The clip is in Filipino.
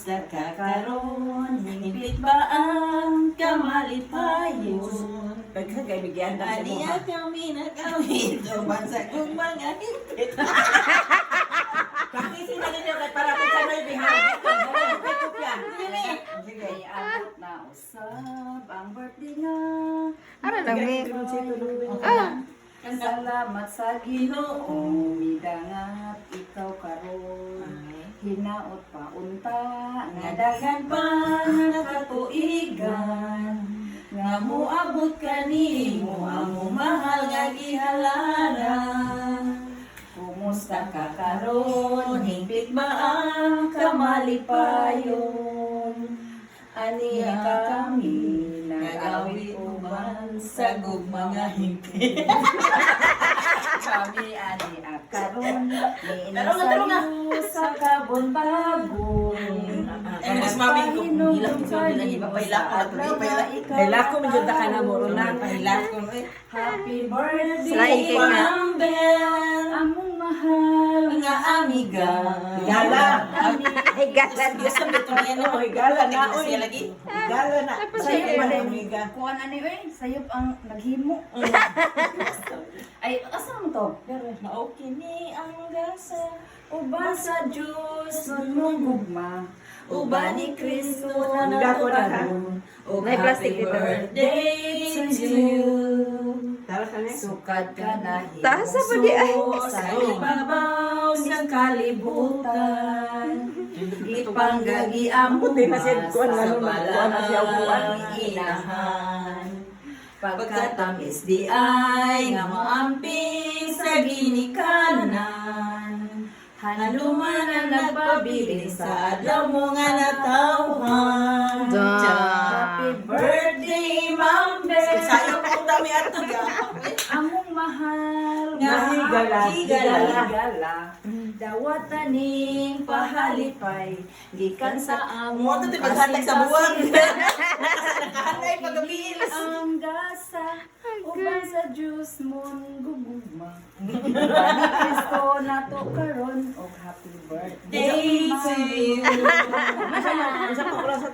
Kumusta ka karon? Hingpit ba ang kamalipayon? Pagkagabigyan ka sa Aniya kami nagawin uban sa kong mga hingpit. Kasi sinalin niyo para kung sa may bihag. Sige. Sige, abot na usab ang birthday nga. Ano lang, may... Salamat sa Ginoo, midangat ikaw karon. Hinaot pa unta, nga daghan pa nakatuigan. Nga muabot kanimo ang mahal nga gihalaran. Kumusta ka karon? Hingpit ba ang kamalipayon? Aniya kami nagawi uban sa mga hingpit. Kami ani akaron niinasayo sa kabon-babon. Ang mas mami ko, hilak ko nila iba pa hilak ko na Ay, lako, medyo da ka na moro na. Hilak ko. Happy birthday, Salain kay ka. Mambel, among mahal nga amiga. Gala. Ay, gala Diyos ang ito na yan. Gala na, Oy. oy. Lagi. Gala na. Sayop Sayop pa na, rin. amiga. Kuan ani oy, sayop ang naghimo. Ay, asa mo to? Pero Okay ni ang gasa, uban sa Diyos, nung gugma. Uban ni Kristo na Dako na, ha? natukaron. O May plastic happy dito. birthday to you. Tara ka na. Sukad ka na Taas na pa di, ay. sa ibabaw ng kalibutan. Ipanggagi ang Buti na siya, kuwan na sa nun, kuwan na siya, upuan. balang inahan. Pagkatamis di ay nga maamping sa ginikanan. Hanuman ang nagpabilin sa adlaw mo nga natawhan. Happy birthday, Ma'am Bel. sayang po dami ato. Among mahal Nga higala, higala. Dawat taning pahalipay gikan sa Mo among to paghatag sa buwan. Nakahanay pagabil. ang gasa uban sa Diyos mong gugugma. Uban ni Kristo nato karon og happy birthday Day to you. Isa pa pula sa